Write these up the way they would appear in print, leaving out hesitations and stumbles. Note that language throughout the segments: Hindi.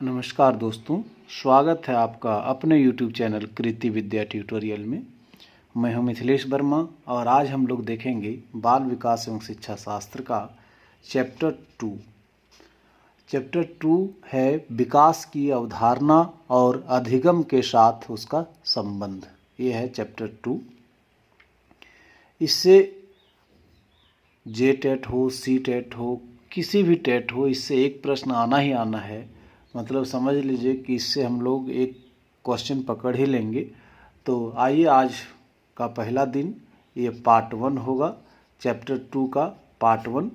नमस्कार दोस्तों, स्वागत है आपका अपने YouTube चैनल कृति विद्या ट्यूटोरियल में। मैं हूं मिथिलेश वर्मा और आज हम लोग देखेंगे बाल विकास एवं शिक्षा शास्त्र का चैप्टर 2। चैप्टर 2 है विकास की अवधारणा और अधिगम के साथ उसका संबंध। ये है चैप्टर 2। इससे जे-टेट हो, सी-टेट हो, किसी भी टेट हो, इससे एक प्रश्न आना ही आना है। मतलब समझ लीजिए कि इससे हम लोग एक क्वेश्चन पकड़ ही लेंगे। तो आइए, आज का पहला दिन ये पार्ट 1 होगा, चैप्टर 2 का पार्ट 1।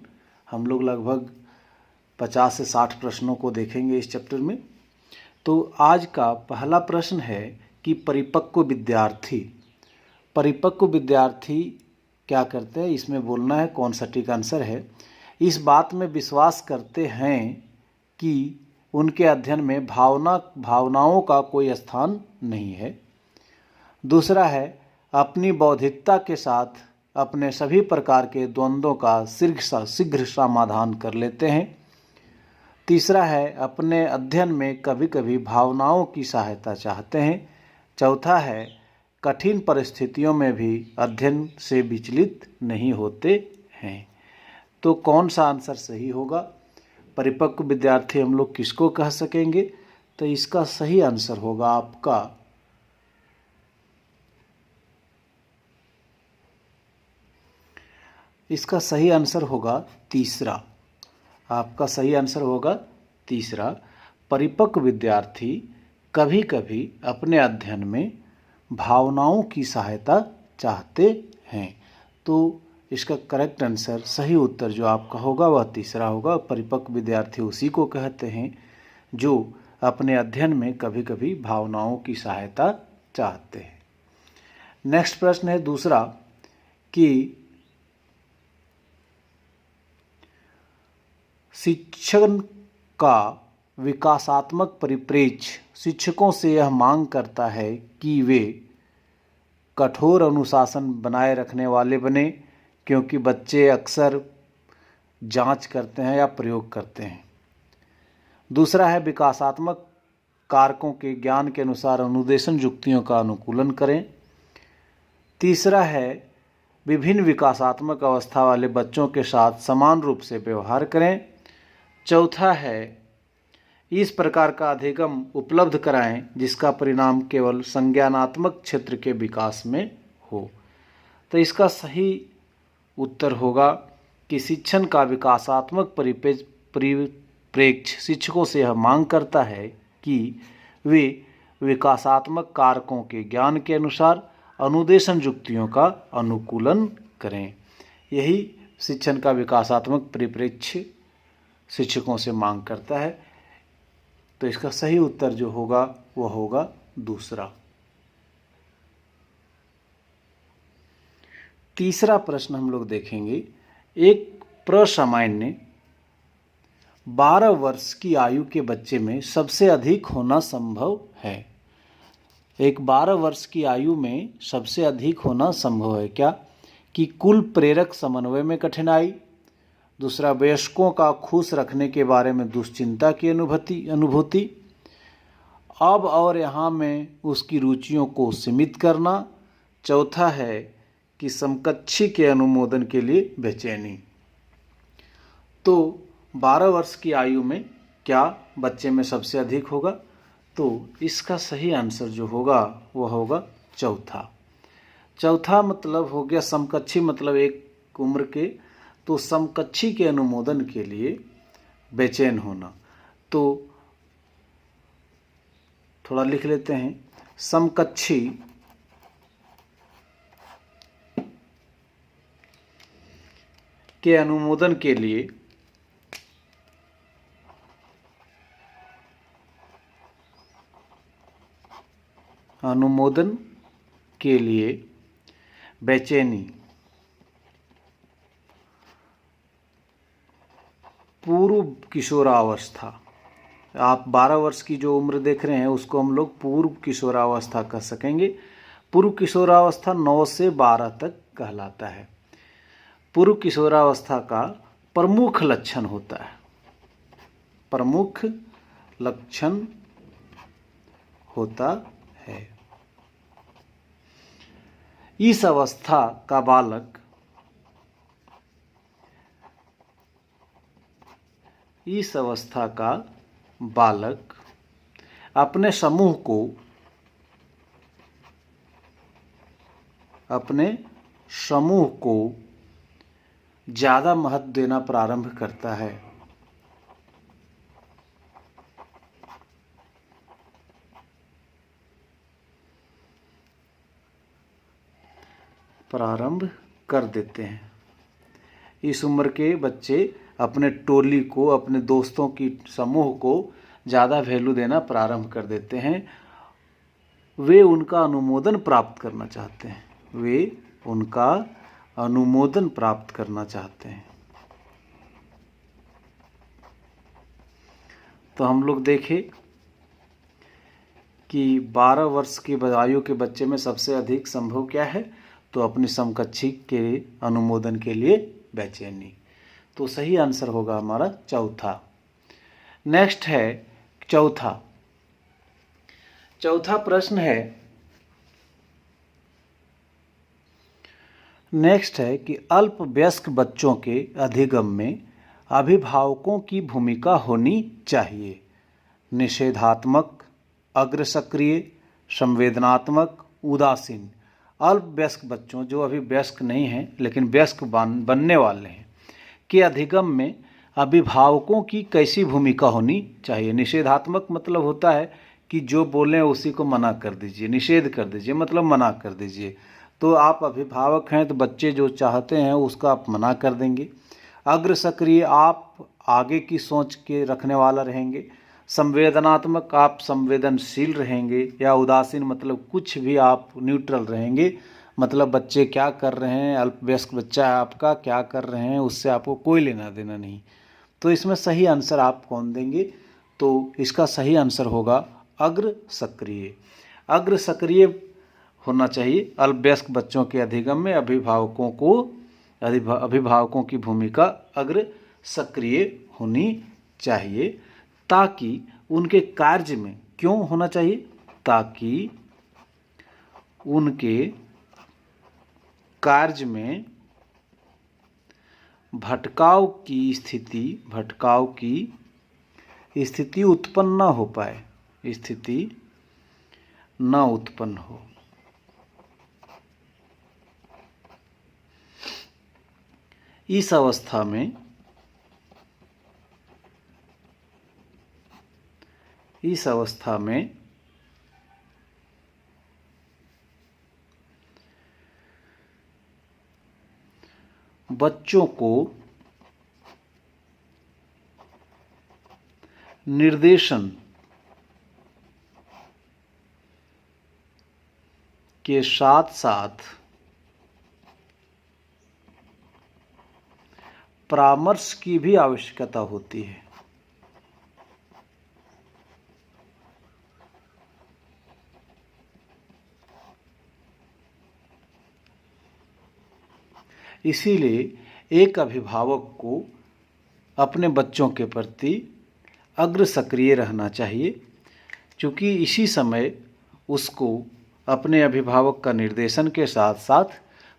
हम लोग लगभग 50 से 60 प्रश्नों को देखेंगे इस चैप्टर में। तो आज का पहला प्रश्न है कि परिपक्व विद्यार्थी क्या करते हैं, इसमें बोलना है कौन सा ठीक आंसर है। इस बात में विश्वास करते हैं कि उनके अध्ययन में भावनाओं का कोई स्थान नहीं है। दूसरा है अपनी बौद्धिकता के साथ अपने सभी प्रकार के द्वंद्वों का शीघ्र समाधान कर लेते हैं। तीसरा है अपने अध्ययन में कभी कभी भावनाओं की सहायता चाहते हैं। चौथा है कठिन परिस्थितियों में भी अध्ययन से विचलित नहीं होते हैं। तो कौन सा आंसर सही होगा? परिपक्व विद्यार्थी हम लोग किसको कह सकेंगे? तो इसका सही आंसर होगा आपका तीसरा। आपका सही आंसर होगा तीसरा। परिपक्व विद्यार्थी कभी कभी अपने अध्ययन में भावनाओं की सहायता चाहते हैं। तो इसका करेक्ट आंसर, सही उत्तर जो आपका होगा वह तीसरा होगा। परिपक्व विद्यार्थी उसी को कहते हैं जो अपने अध्ययन में कभी कभी भावनाओं की सहायता चाहते हैं। नेक्स्ट प्रश्न है दूसरा कि शिक्षण का विकासात्मक परिप्रेक्ष्य शिक्षकों से यह मांग करता है कि वे कठोर अनुशासन बनाए रखने वाले बने, क्योंकि बच्चे अक्सर जांच करते हैं या प्रयोग करते हैं। दूसरा है विकासात्मक कारकों के ज्ञान के अनुसार अनुदेशन युक्तियों का अनुकूलन करें। तीसरा है विभिन्न विकासात्मक अवस्था वाले बच्चों के साथ समान रूप से व्यवहार करें। चौथा है इस प्रकार का अधिगम उपलब्ध कराएं जिसका परिणाम केवल संज्ञानात्मक क्षेत्र के विकास में हो। तो इसका सही उत्तर होगा कि शिक्षण का विकासात्मक परिप्रेक्ष्य शिक्षकों से यह मांग करता है कि वे विकासात्मक कारकों के ज्ञान के अनुसार अनुदेशन युक्तियों का अनुकूलन करें। यही शिक्षण का विकासात्मक परिप्रेक्ष्य शिक्षकों से मांग करता है। तो इसका सही उत्तर जो होगा वह होगा दूसरा। तीसरा प्रश्न हम लोग देखेंगे। एक प्रसामान्य 12 वर्ष की आयु के बच्चे में सबसे अधिक होना संभव है। एक 12 वर्ष की आयु में सबसे अधिक होना संभव है क्या? कि कुल प्रेरक समन्वय में कठिनाई। दूसरा, वयस्कों का खुश रखने के बारे में दुश्चिंता की अनुभूति। अब और यहाँ में उसकी रुचियों को सीमित करना। चौथा है कि समकक्षी के अनुमोदन के लिए बेचैनी। तो 12 वर्ष की आयु में क्या बच्चे में सबसे अधिक होगा? तो इसका सही आंसर जो होगा वह होगा चौथा मतलब हो गया समकक्षी, मतलब एक उम्र के। तो समकक्षी के अनुमोदन के लिए बेचैन होना। तो थोड़ा लिख लेते हैं। समकक्षी के अनुमोदन के लिए बेचैनी पूर्व किशोरावस्था। आप 12 वर्ष की जो उम्र देख रहे हैं उसको हम लोग पूर्व किशोरावस्था कह सकेंगे। पूर्व किशोरावस्था 9 से 12 तक कहलाता है। पूर्व किशोरावस्था का प्रमुख लक्षण होता है, प्रमुख लक्षण होता है। इस अवस्था का बालक अपने समूह को ज़्यादा महत्व देना प्रारंभ करता है। प्रारंभ कर देते हैं। इस उम्र के बच्चे अपने टोली को, अपने दोस्तों की समूह को ज़्यादा वैल्यू देना प्रारंभ कर देते हैं। वे उनका अनुमोदन प्राप्त करना चाहते हैं। तो हम लोग देखें कि 12 वर्ष की आयु के बच्चे में सबसे अधिक संभव क्या है? तो अपनी समकक्षी के अनुमोदन के लिए बेचैनी। तो सही आंसर होगा हमारा चौथा। नेक्स्ट है चौथा प्रश्न है कि अल्पवयस्क बच्चों के अधिगम में अभिभावकों की भूमिका होनी चाहिए। निषेधात्मक, अग्रसक्रिय, संवेदनात्मक, उदासीन। अल्पवयस्क बच्चों जो अभी वयस्क नहीं हैं लेकिन वयस्क बनने वाले हैं के अधिगम में अभिभावकों की कैसी भूमिका होनी चाहिए। निषेधात्मक मतलब होता है कि जो बोलें उसी को मना कर दीजिए, निषेध कर दीजिए मतलब मना कर दीजिए। तो आप अभिभावक हैं तो बच्चे जो चाहते हैं उसका आप मना कर देंगे। अग्रसक्रिय, आप आगे की सोच के रखने वाला रहेंगे। संवेदनात्मक, आप संवेदनशील रहेंगे। या उदासीन मतलब कुछ भी आप न्यूट्रल रहेंगे, मतलब बच्चे क्या कर रहे हैं, अल्पवयस्क बच्चा है आपका, क्या कर रहे हैं उससे आपको कोई लेना देना नहीं। तो इसमें सही आंसर आप कौन देंगे? तो इसका सही आंसर होगा अग्रसक्रिय। अग्रसक्रिय होना चाहिए। अल्पवयस्क बच्चों के अधिगम में अभिभावकों की भूमिका अग्रसक्रिय होनी चाहिए, ताकि उनके कार्य में क्यों होना चाहिए? ताकि उनके कार्य में भटकाव की स्थिति उत्पन्न न हो पाए, उत्पन्न हो। इस अवस्था में बच्चों को निर्देशन के साथ साथ परामर्श की भी आवश्यकता होती है। इसीलिए एक अभिभावक को अपने बच्चों के प्रति अग्रसक्रिय रहना चाहिए, क्योंकि इसी समय उसको अपने अभिभावक का निर्देशन के साथ साथ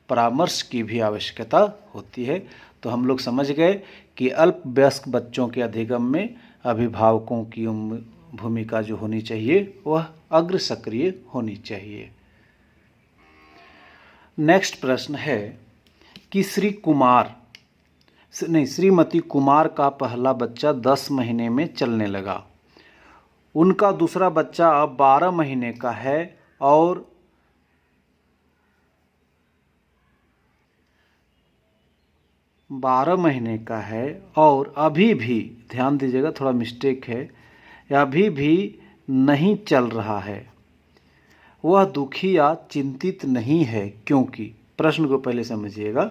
परामर्श की भी आवश्यकता होती है। तो हम लोग समझ गए कि अल्पवयस्क बच्चों के अधिगम में अभिभावकों की भूमिका जो होनी चाहिए वह अग्रसक्रिय होनी चाहिए। नेक्स्ट प्रश्न है कि श्रीमती कुमार का पहला बच्चा 10 महीने में चलने लगा। उनका दूसरा बच्चा अब 12 महीने का है और अभी भी, ध्यान दीजिएगा थोड़ा मिस्टेक है, अभी भी नहीं चल रहा है। वह दुखी या चिंतित नहीं है क्योंकि, प्रश्न को पहले समझिएगा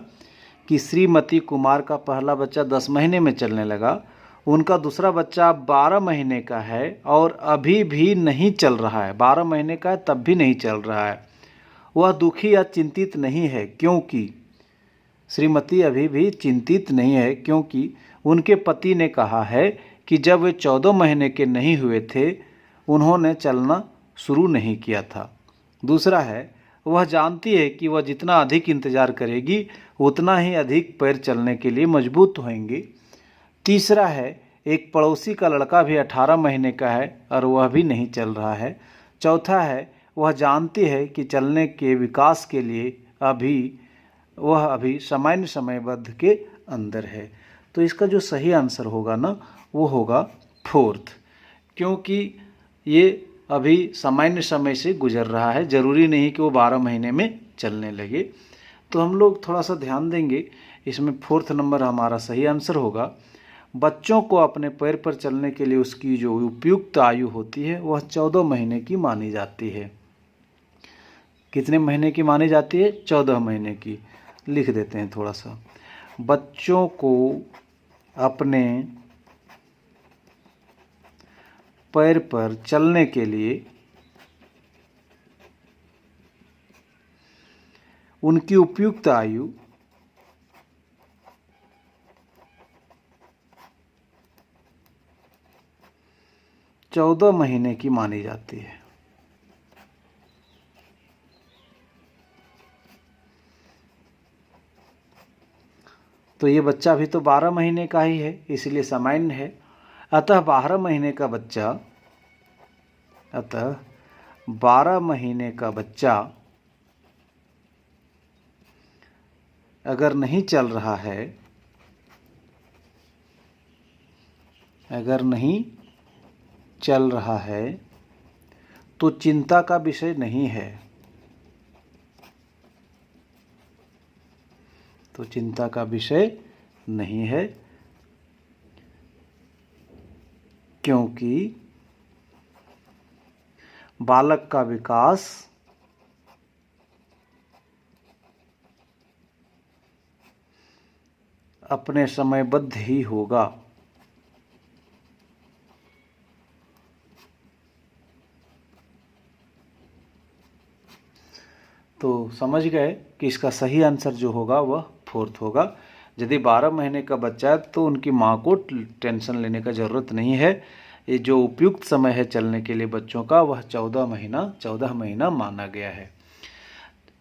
कि श्रीमती कुमार का पहला बच्चा 10 महीने में चलने लगा, उनका दूसरा बच्चा 12 महीने का है और अभी भी नहीं चल रहा है। 12 महीने का है तब भी नहीं चल रहा है। वह दुखी या चिंतित नहीं है क्योंकि, श्रीमती अभी भी चिंतित नहीं है क्योंकि उनके पति ने कहा है कि जब वे 14 महीने के नहीं हुए थे उन्होंने चलना शुरू नहीं किया था। दूसरा है, वह जानती है कि वह जितना अधिक इंतजार करेगी उतना ही अधिक पैर चलने के लिए मजबूत होंगे। तीसरा है, एक पड़ोसी का लड़का भी 18 महीने का है और वह भी नहीं चल रहा है। चौथा है, वह जानती है कि चलने के विकास के लिए वह अभी सामान्य समयबद्ध के अंदर है। तो इसका जो सही आंसर होगा ना वो होगा फोर्थ, क्योंकि ये अभी सामान्य समय से गुजर रहा है, ज़रूरी नहीं कि वो 12 महीने में चलने लगे। तो हम लोग थोड़ा सा ध्यान देंगे, इसमें फोर्थ नंबर हमारा सही आंसर होगा। बच्चों को अपने पैर पर चलने के लिए उसकी जो उपयुक्त आयु होती है वह 14 महीने की मानी जाती है। कितने महीने की मानी जाती है? 14 महीने की। लिख देते हैं थोड़ा सा। बच्चों को अपने पैर पर चलने के लिए उनकी उपयुक्त आयु 14 महीने की मानी जाती है। तो ये बच्चा भी तो 12 महीने का ही है, इसलिए सामान्य है। अतः 12 महीने का बच्चा अगर नहीं चल रहा है तो चिंता का विषय नहीं है, क्योंकि बालक का विकास अपने समयबद्ध ही होगा। तो समझ गए कि इसका सही आंसर जो होगा वह फोर्थ होगा। यदि 12 महीने का बच्चा है तो उनकी माँ को टेंशन लेने का ज़रूरत नहीं है। ये जो उपयुक्त समय है चलने के लिए बच्चों का वह 14 महीना माना गया है।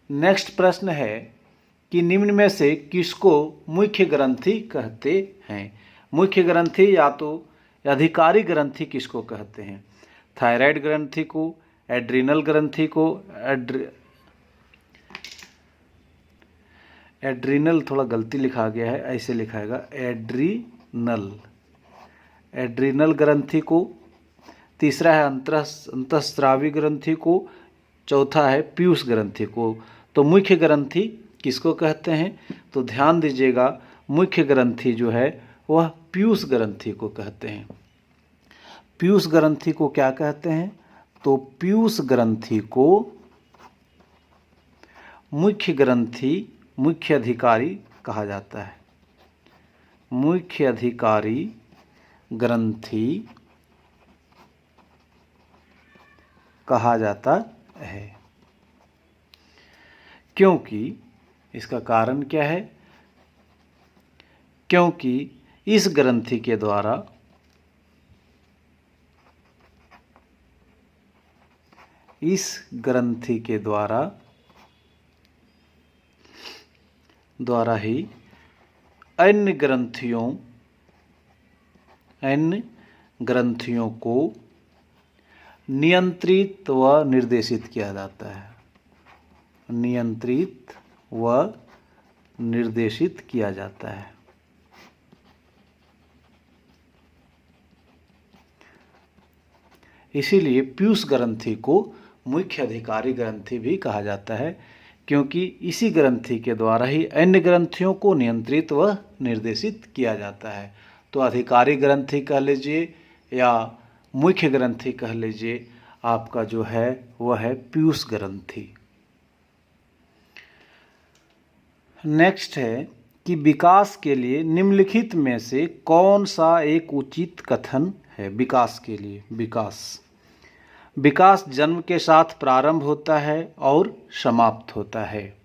नेक्स्ट प्रश्न है कि निम्न में से किसको मुख्य ग्रंथि कहते हैं? मुख्य ग्रंथि या तो अधिकारी ग्रंथि किसको कहते हैं? थायराइड ग्रंथि को, एड्रीनल ग्रंथि को, एड्रीनल थोड़ा गलती लिखा गया है, ऐसे लिखाएगा एड्रीनल ग्रंथि को, तीसरा है अंतःस्रावी ग्रंथि को, चौथा है पीयूष ग्रंथि को। तो मुख्य ग्रंथि किसको कहते हैं? तो ध्यान दीजिएगा, मुख्य ग्रंथि जो है वह पीयूष ग्रंथि को कहते हैं। पीयूष ग्रंथि को क्या कहते हैं? तो पीयूष ग्रंथि को मुख्य अधिकारी कहा जाता है। मुख्य अधिकारी ग्रंथि कहा जाता है। क्योंकि इसका कारण क्या है? क्योंकि इस ग्रंथि के द्वारा ही अन्य ग्रंथियों को नियंत्रित व निर्देशित किया जाता है। इसीलिए पीयूष ग्रंथि को मुख्य अधिकारी ग्रंथि भी कहा जाता है, क्योंकि इसी ग्रंथि के द्वारा ही अन्य ग्रंथियों को नियंत्रित व निर्देशित किया जाता है। तो अधिकारी ग्रंथि कह लीजिए या मुख्य ग्रंथि कह लीजिए, आपका जो है वह है पीयूष ग्रंथि। नेक्स्ट है कि विकास के लिए निम्नलिखित में से कौन सा एक उचित कथन है? विकास के लिए, विकास जन्म के साथ प्रारंभ होता है और समाप्त होता है।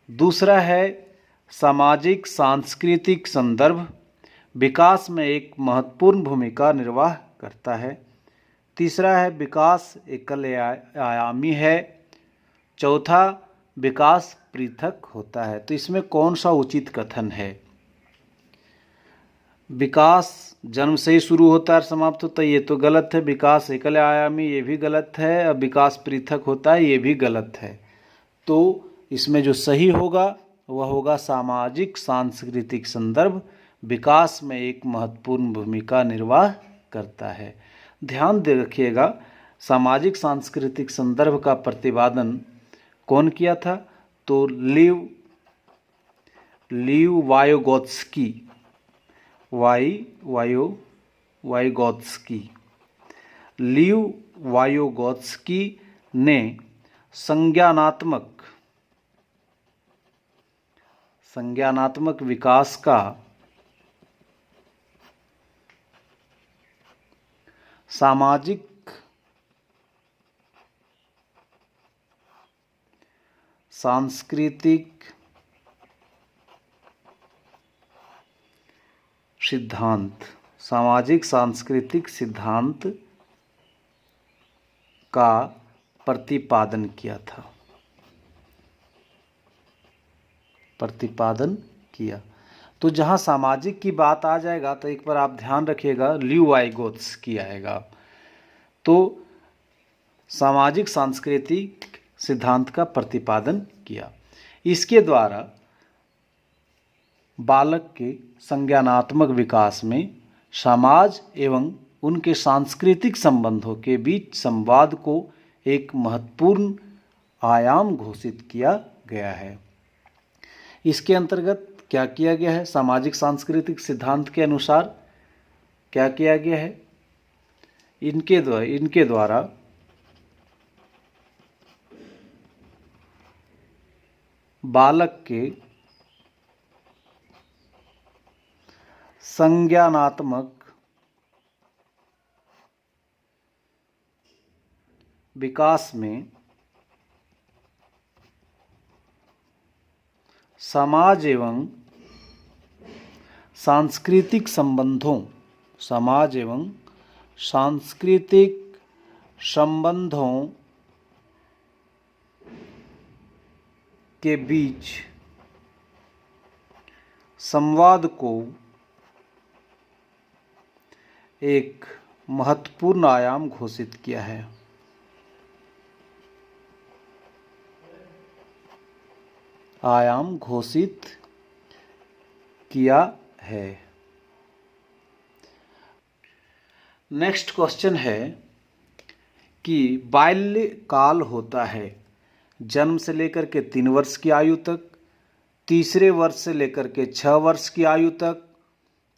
दूसरा है सामाजिक सांस्कृतिक संदर्भ, विकास में एक महत्वपूर्ण भूमिका निर्वाह करता है। तीसरा है विकास एकल आयामी है। चौथा विकास पृथक होता है। तो इसमें कौन सा उचित कथन है? विकास जन्म से ही शुरू होता है और समाप्त होता है, ये तो गलत है। विकास एकल आयामी, ये भी गलत है। और विकास पृथक होता है, ये भी गलत है। तो इसमें जो सही होगा वह होगा सामाजिक सांस्कृतिक संदर्भ विकास में एक महत्वपूर्ण भूमिका निर्वाह करता है। ध्यान दे रखिएगा, सामाजिक सांस्कृतिक संदर्भ का प्रतिपादन कौन किया था? तो लीव वाइगोत्स्की लीव वाइगोत्स्की ने संज्ञानात्मक विकास का सामाजिक सांस्कृतिक सिद्धांत का प्रतिपादन किया। तो जहाँ सामाजिक की बात आ जाएगा तो एक बार आप ध्यान रखिएगा, लीव वाइगोत्स्की आएगा। तो सामाजिक सांस्कृतिक सिद्धांत का प्रतिपादन किया। इसके द्वारा बालक के संज्ञानात्मक विकास में समाज एवं उनके सांस्कृतिक संबंधों के बीच संवाद को एक महत्वपूर्ण आयाम घोषित किया गया है। इसके अंतर्गत क्या किया गया है? सामाजिक सांस्कृतिक सिद्धांत के अनुसार क्या किया गया है? इनके द्वारा बालक के संज्ञानात्मक विकास में समाज एवं सांस्कृतिक संबंधों के बीच संवाद को एक महत्वपूर्ण आयाम घोषित किया है। नेक्स्ट क्वेश्चन है कि बाल्यकाल होता है जन्म से लेकर के 3 वर्ष की आयु तक, तीसरे वर्ष से लेकर के 6 वर्ष की आयु तक,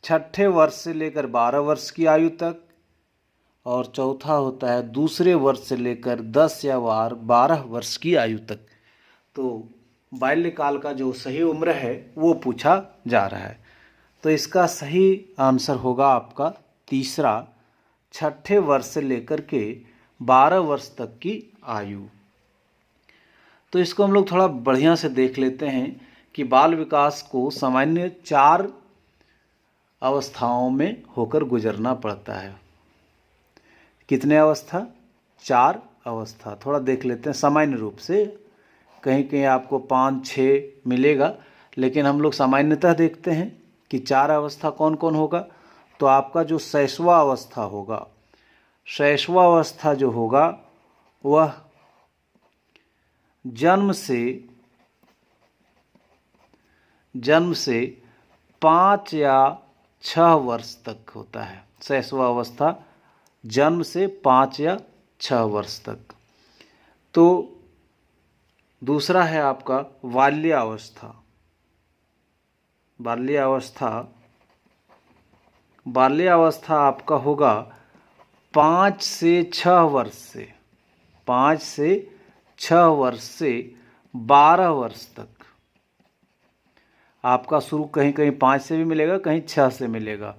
छठे वर्ष से लेकर 12 वर्ष की आयु तक, और चौथा होता है दूसरे वर्ष से लेकर 10 या 12 वर्ष की आयु तक। तो बाल्यकाल का जो सही उम्र है वो पूछा जा रहा है। तो इसका सही आंसर होगा आपका तीसरा, छठे वर्ष से लेकर के 12 वर्ष तक की आयु। तो इसको हम लोग थोड़ा बढ़िया से देख लेते हैं कि बाल विकास को सामान्य 4 अवस्थाओं में होकर गुजरना पड़ता है। कितने अवस्था? 4 अवस्था। थोड़ा देख लेते हैं सामान्य रूप से, कहीं कहीं आपको 5-6 मिलेगा, लेकिन हम लोग सामान्यतः देखते हैं कि 4 अवस्था कौन कौन होगा। तो आपका जो शैशवा अवस्था होगा, शैशवा अवस्था जो होगा वह जन्म से 5 या 6 वर्ष तक होता है। शैशवा अवस्था जन्म से 5 या 6 वर्ष तक। तो दूसरा है आपका बाल्यावस्था। बाल्यावस्था आपका होगा 5 से 6 वर्ष से 12 वर्ष तक। आपका शुरू कहीं कहीं 5 से भी मिलेगा, कहीं 6 से मिलेगा।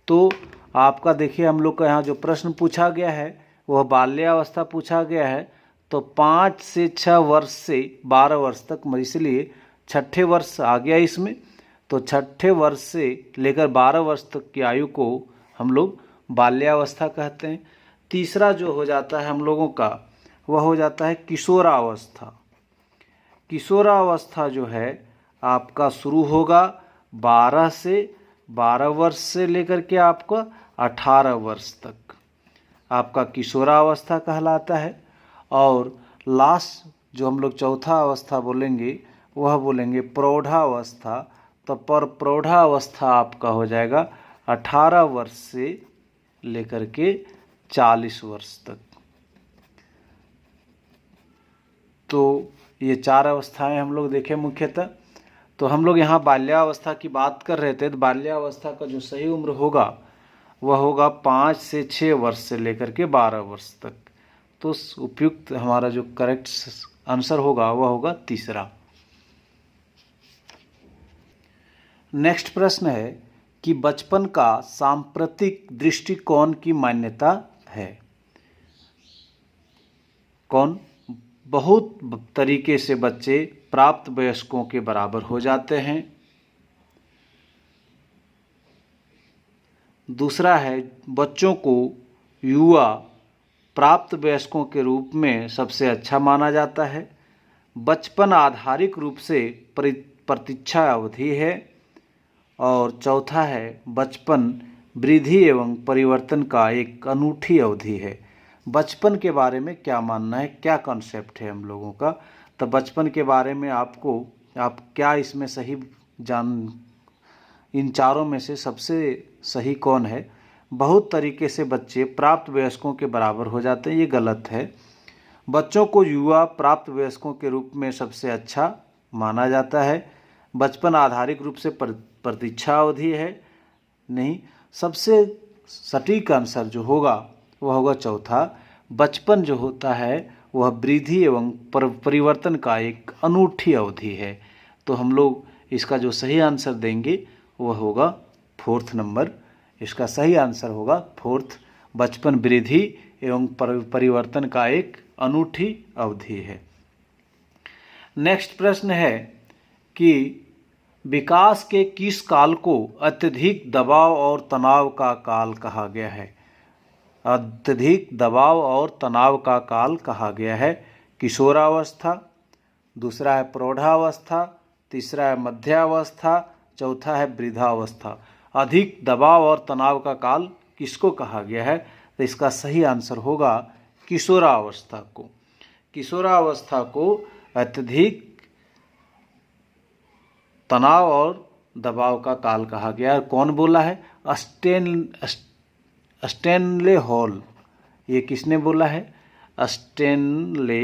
तो आपका देखिए, हम लोग का यहाँ जो प्रश्न पूछा गया है वह बाल्यावस्था पूछा गया है। तो 5 से 6 वर्ष से 12 वर्ष तक, इसलिए छठे वर्ष आ गया इसमें। तो छठे वर्ष से लेकर 12 वर्ष तक की आयु को हम लोग बाल्यावस्था कहते हैं। तीसरा जो हो जाता है हम लोगों का, वह हो जाता है किशोरावस्था। किशोरावस्था जो है आपका शुरू होगा 12 वर्ष से लेकर के आपका 18 वर्ष तक आपका किशोरावस्था कहलाता है। और लास्ट जो हम लोग चौथा अवस्था बोलेंगे वह बोलेंगे प्रौढ़ावस्था। तो प्रौढ़ावस्था आपका हो जाएगा 18 वर्ष से लेकर के 40 वर्ष तक। तो ये 4 अवस्थाएं हम लोग देखें मुख्यतः। तो हम लोग यहाँ बाल्यावस्था की बात कर रहे थे, तो बाल्यावस्था का जो सही उम्र होगा वह होगा 5 से 6 वर्ष से लेकर के 12 वर्ष तक। तो उपयुक्त हमारा जो करेक्ट आंसर होगा वह होगा तीसरा। नेक्स्ट प्रश्न है कि बचपन का सांप्रतिक दृष्टिकोण की मान्यता है कौन? बहुत तरीके से बच्चे प्राप्त वयस्कों के बराबर हो जाते हैं। दूसरा है बच्चों को युवा प्राप्त वयस्कों के रूप में सबसे अच्छा माना जाता है। बचपन आधारिक रूप से प्रतीक्षा अवधि है। और चौथा है बचपन वृद्धि एवं परिवर्तन का एक अनूठी अवधि है। बचपन के बारे में क्या मानना है, क्या कॉन्सेप्ट है हम लोगों का? तो बचपन के बारे में आप क्या इसमें सही इन चारों में से सबसे सही कौन है? बहुत तरीके से बच्चे प्राप्त वयस्कों के बराबर हो जाते हैं, ये गलत है। बच्चों को युवा प्राप्त वयस्कों के रूप में सबसे अच्छा माना जाता है। बचपन आधारिक रूप से प्रतीक्षा अवधि है, नहीं। सबसे सटीक आंसर जो होगा वह होगा चौथा। बचपन जो होता है वह वृद्धि एवं परिवर्तन का एक अनूठी अवधि है। तो हम लोग इसका जो सही आंसर देंगे वह होगा 4th नंबर। इसका सही आंसर होगा 4th। बचपन वृद्धि एवं परिवर्तन का एक अनूठी अवधि है। नेक्स्ट प्रश्न है कि विकास के किस काल को अत्यधिक दबाव और तनाव का काल कहा गया है? अत्यधिक दबाव और तनाव का काल कहा गया है किशोरावस्था। दूसरा है प्रौढ़ावस्था। तीसरा है मध्यावस्था। चौथा है वृद्धावस्था। अधिक दबाव और तनाव का काल किसको कहा गया है? तो इसका सही आंसर होगा किशोरावस्था को। किशोरावस्था को अत्यधिक तनाव और दबाव का काल कहा गया है। कौन बोला है? Stanley hall. ये किसने बोला है? Stanley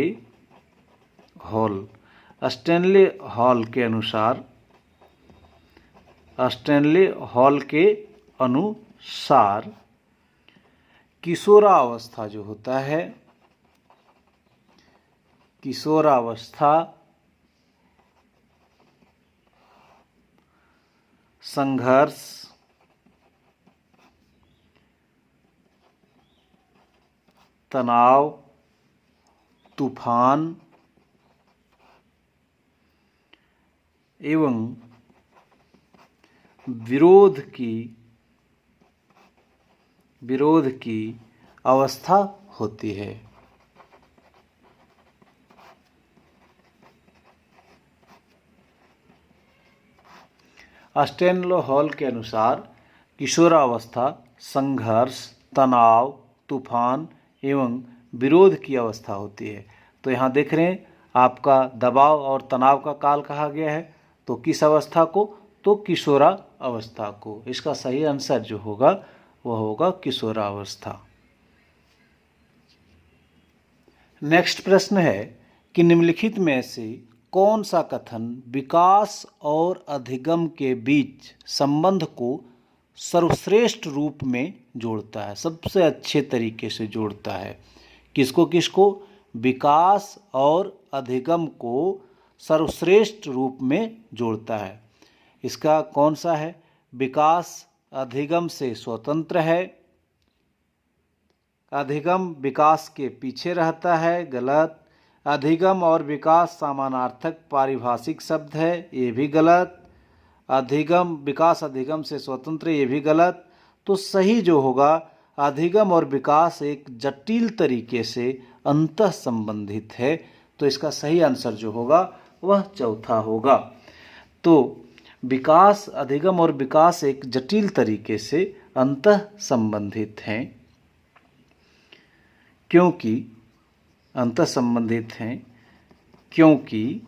hall. स्टैनले हॉल के अनुसार किशोरावस्था जो होता है, किशोरावस्था संघर्ष, तनाव, तूफान एवं विरोध की अवस्था होती है। स्टैनले हॉल के अनुसार किशोरावस्था संघर्ष, तनाव, तूफान एवं विरोध की अवस्था होती है। तो यहाँ देख रहे हैं आपका दबाव और तनाव का काल कहा गया है। तो किस अवस्था को? तो किशोरा अवस्था को। इसका सही आंसर जो होगा वह होगा किशोरावस्था। नेक्स्ट प्रश्न है कि निम्नलिखित में से कौन सा कथन विकास और अधिगम के बीच संबंध को सर्वश्रेष्ठ रूप में जोड़ता है, सबसे अच्छे तरीके से जोड़ता है? किसको किसको? विकास और अधिगम को सर्वश्रेष्ठ रूप में जोड़ता है। इसका कौन सा है? विकास अधिगम से स्वतंत्र है। अधिगम विकास के पीछे रहता है, गलत। अधिगम और विकास समानार्थक पारिभाषिक शब्द है, ये भी गलत। अधिगम विकास अधिगम से स्वतंत्र, ये भी गलत। तो सही जो होगा, अधिगम और विकास एक जटिल तरीके से अंतः संबंधित है। तो इसका सही आंसर जो होगा वह चौथा होगा। तो विकास, अधिगम और विकास एक जटिल तरीके से अंतः संबंधित हैं। क्योंकि अंतः संबंधित हैं क्योंकि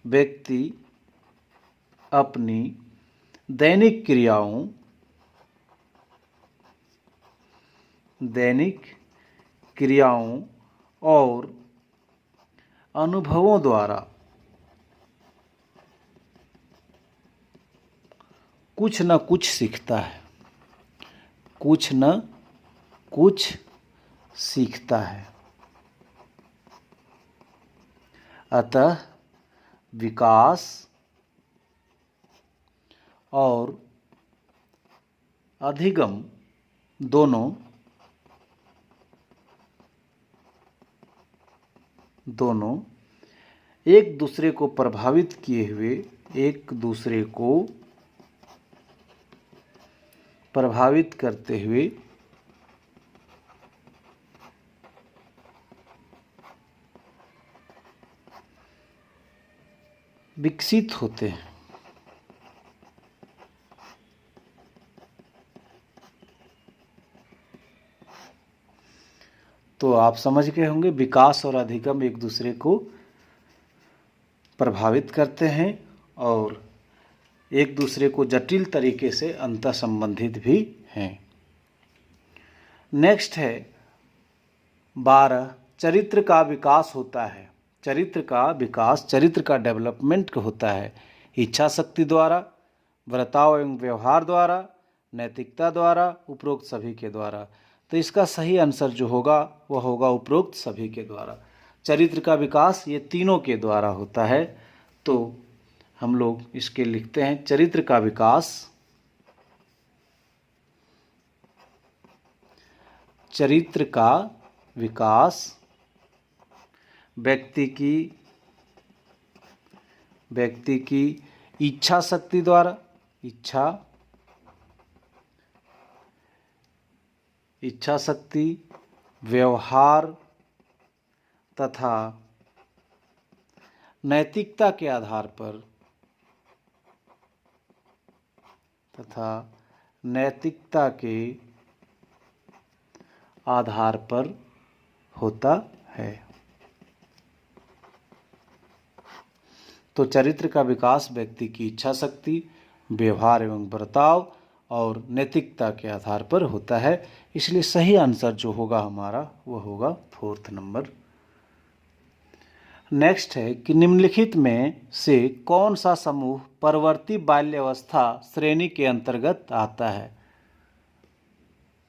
व्यक्ति अपनी दैनिक क्रियाओं और अनुभवों द्वारा कुछ न कुछ सीखता है, कुछ न कुछ सीखता है। अतः विकास और अधिगम दोनों एक दूसरे को प्रभावित किए हुए, एक दूसरे को प्रभावित करते हुए विकसित होते हैं। तो आप समझ गए होंगे, विकास और अधिगम एक दूसरे को प्रभावित करते हैं और एक दूसरे को जटिल तरीके से अंतः संबंधित भी हैं। नेक्स्ट है 12, चरित्र का विकास होता है। चरित्र का विकास, चरित्र का डेवलपमेंट होता है इच्छा शक्ति द्वारा, बर्ताव एवं व्यवहार द्वारा, नैतिकता द्वारा, उपरोक्त सभी के द्वारा। तो इसका सही आंसर जो होगा वह होगा उपरोक्त सभी के द्वारा। चरित्र का विकास ये तीनों के द्वारा होता है। तो हम लोग इसके लिखते हैं, चरित्र का विकास व्यक्ति की इच्छा शक्ति द्वारा, इच्छा शक्ति, व्यवहार तथा नैतिकता के आधार पर होता है। तो चरित्र का विकास व्यक्ति की इच्छा शक्ति, व्यवहार एवं बर्ताव और नैतिकता के आधार पर होता है। इसलिए सही आंसर जो होगा हमारा वह होगा 4th नंबर। नेक्स्ट है कि निम्नलिखित में से कौन सा समूह परवर्ती बाल्यावस्था श्रेणी के अंतर्गत आता है।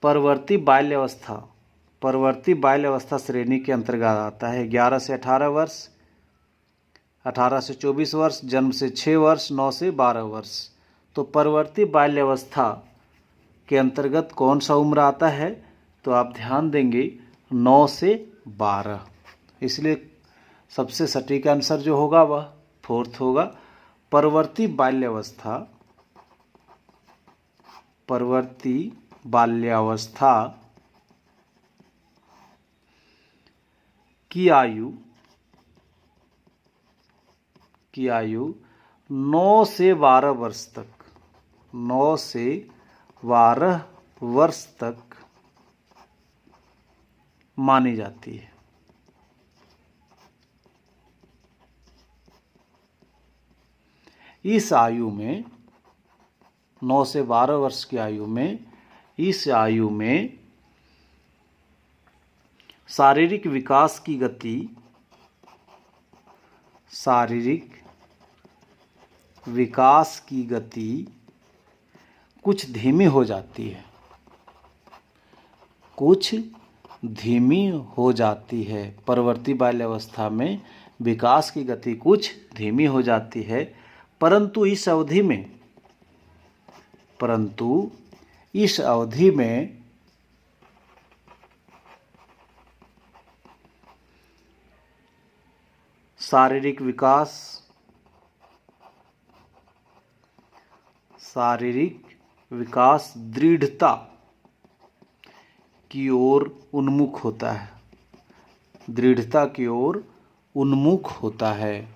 परवर्ती बाल्यावस्था श्रेणी के अंतर्गत आता है 11 से 18 वर्ष, 18 से 24 वर्ष, जन्म से 6 वर्ष, 9 से 12 वर्ष। तो परवर्ती बाल्यावस्था के अंतर्गत कौन सा उम्र आता है? तो आप ध्यान देंगे 9 से 12। इसलिए सबसे सटीक आंसर जो होगा वह 4th होगा। परवर्ती बाल्यावस्था की आयु 9 से 12 वर्ष तक, 9 से 12 वर्ष तक मानी जाती है। इस आयु में 9 से 12 वर्ष की आयु में, इस आयु में शारीरिक विकास की गति, शारीरिक विकास की गति कुछ धीमी हो जाती है, कुछ धीमी हो जाती है। परवर्ती बाल्यावस्था में विकास की गति कुछ धीमी हो जाती है, परंतु इस अवधि में शारीरिक विकास, शारीरिक विकास दृढ़ता की ओर उन्मुख होता है, दृढ़ता की ओर उन्मुख होता है।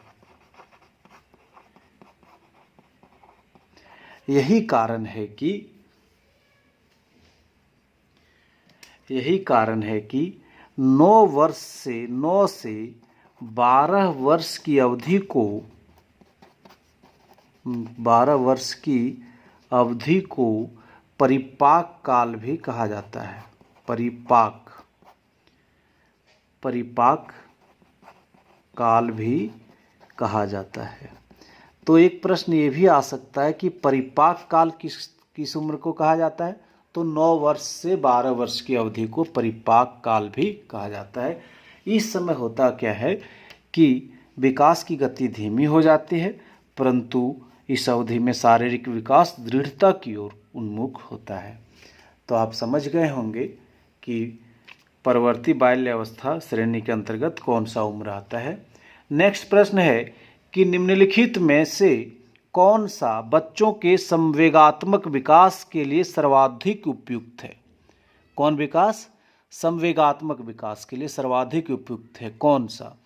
यही कारण है कि 9 से 12 वर्ष की अवधि को 12 वर्ष की अवधि को परिपाक काल भी कहा जाता है। परिपाक काल भी कहा जाता है। तो एक प्रश्न ये भी आ सकता है कि परिपाक काल किस उम्र को कहा जाता है? तो 9 वर्ष से 12 वर्ष की अवधि को परिपाक काल भी कहा जाता है। इस समय होता क्या है कि विकास की गति धीमी हो जाती है, परंतु इस अवधि में शारीरिक विकास दृढ़ता की ओर उन्मुख होता है। तो आप समझ गए होंगे कि परवर्ती बाल्यावस्था श्रेणी के अंतर्गत कौन सा उम्र आता है। नेक्स्ट प्रश्न है कि निम्नलिखित में से कौन सा बच्चों के संवेगात्मक विकास के लिए सर्वाधिक उपयुक्त है? कौन विकास? संवेगात्मक विकास के लिए सर्वाधिक उपयुक्त है कौन सा?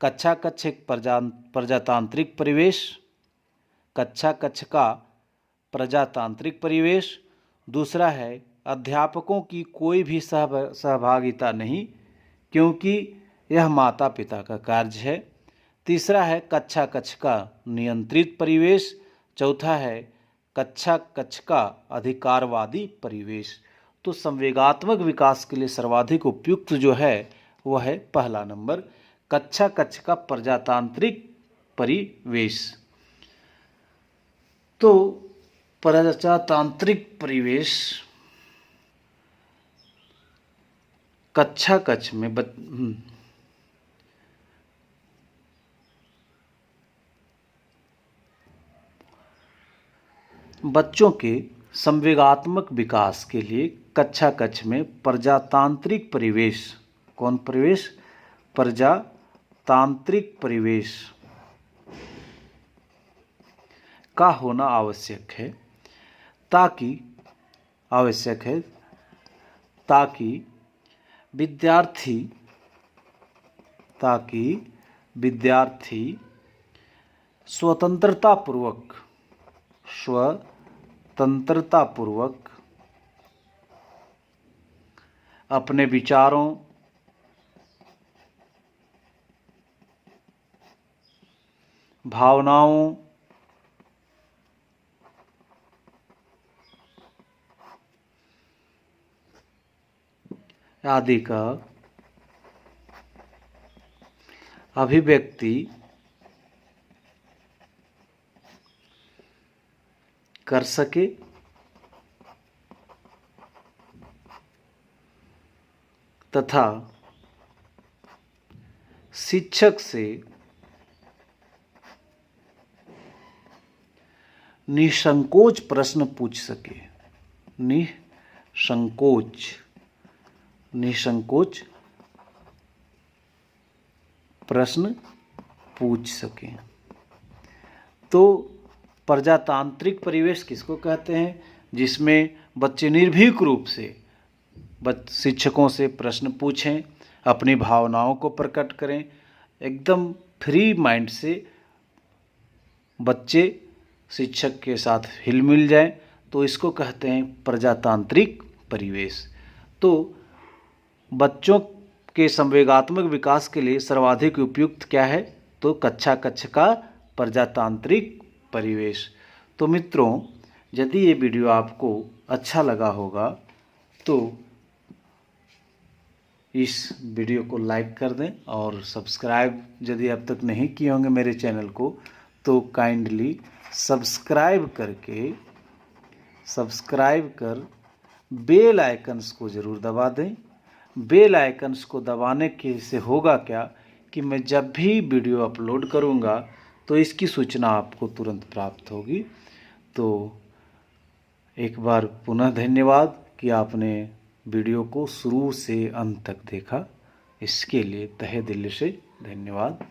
कक्षा कक्ष एक प्रजातांत्रिक परिवेश, कक्षा कक्ष का प्रजातांत्रिक परिवेश। दूसरा है अध्यापकों की कोई भी सहभागिता नहीं, क्योंकि यह माता पिता का कार्य है। तीसरा है कक्षा कक्ष का नियंत्रित परिवेश। चौथा है कक्षा कक्ष का अधिकारवादी परिवेश। तो संवेगात्मक विकास के लिए सर्वाधिक उपयुक्त जो है वह है पहला नंबर, कक्षा कक्ष का प्रजातांत्रिक परिवेश। तो प्रजातांत्रिक परिवेश कक्षा कक्ष में बच्चों के संवेगात्मक विकास के लिए कक्षा कक्ष में प्रजातांत्रिक परिवेश, कौन परिवेश? प्रजातांत्रिक परिवेश का होना आवश्यक है, ताकि विद्यार्थी स्वतंत्रतापूर्वक अपने विचारों, भावनाओं, आदि का अभिव्यक्ति कर सके तथा शिक्षक से निसंकोच प्रश्न पूछ सके, निसंकोच प्रश्न पूछ सके। तो प्रजातांत्रिक परिवेश किसको कहते हैं? जिसमें बच्चे निर्भीक रूप से शिक्षकों से प्रश्न पूछें, अपनी भावनाओं को प्रकट करें, एकदम फ्री माइंड से बच्चे शिक्षक के साथ हिल मिल जाएं, तो इसको कहते हैं प्रजातांत्रिक परिवेश। तो बच्चों के संवेगात्मक विकास के लिए सर्वाधिक उपयुक्त क्या है? तो कक्षा कक्ष का प्रजातांत्रिक परिवेश। तो मित्रों, यदि ये वीडियो आपको अच्छा लगा होगा तो इस वीडियो को लाइक कर दें और सब्सक्राइब यदि अब तक नहीं किए होंगे मेरे चैनल को तो काइंडली सब्सक्राइब कर बेल आइकन्स को ज़रूर दबा दें। बेल आइकन्स को दबाने के से होगा क्या कि मैं जब भी वीडियो अपलोड करूंगा तो इसकी सूचना आपको तुरंत प्राप्त होगी। तो एक बार पुनः धन्यवाद कि आपने वीडियो को शुरू से अंत तक देखा। इसके लिए तहे दिल से धन्यवाद।